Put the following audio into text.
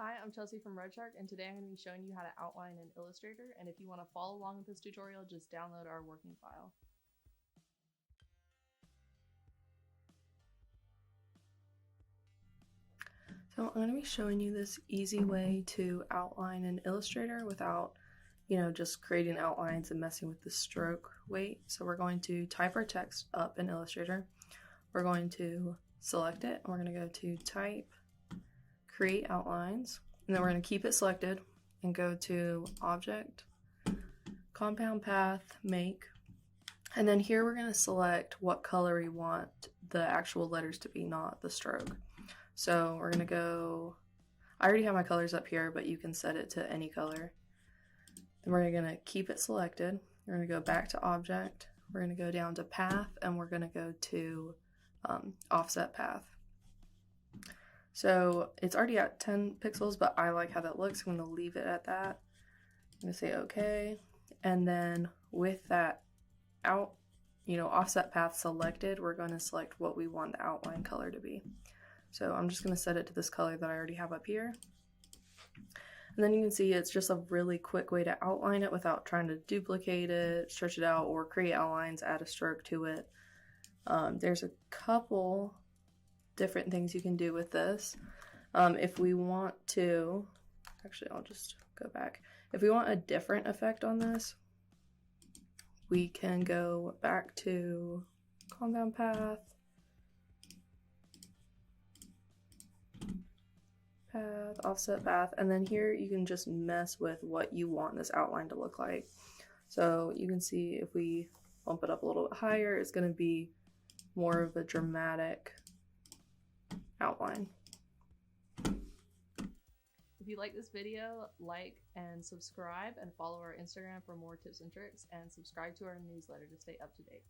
Hi, I'm Chelsea from RedShark, and today I'm going to be showing you how to outline in Illustrator. And if you want to follow along with this tutorial, just download our working file. So I'm going to be showing you this easy way to outline in Illustrator without, just creating outlines and messing with the stroke weight. So we're going to type our text up in Illustrator. We're going to select it, and we're going to go to Type, Create Outlines, and then we're going to keep it selected and go to Object, Compound Path, Make, and then here we're going to select what color we want the actual letters to be, not the stroke. So we're going to go, I already have my colors up here, but you can set it to any color. Then we're going to keep it selected. We're going to go back to Object. We're going to go down to Path, and we're going to go to Offset Path. So it's already at 10 pixels, but I like how that looks. I'm going to leave it at that. I'm going to say OK. And then with that offset path selected, we're going to select what we want the outline color to be. So I'm just going to set it to this color that I already have up here. And then you can see it's just a really quick way to outline it without trying to duplicate it, stretch it out, or create outlines, add a stroke to it. There's a couple different things you can do with this. If we want to, actually I'll just go back. If we want a different effect on this, we can go back to Compound Path, Offset Path, and then here you can just mess with what you want this outline to look like. So you can see if we bump it up a little bit higher, it's going to be more of a dramatic outline. If you like this video, like and subscribe, and follow our Instagram for more tips and tricks, and subscribe to our newsletter to stay up to date.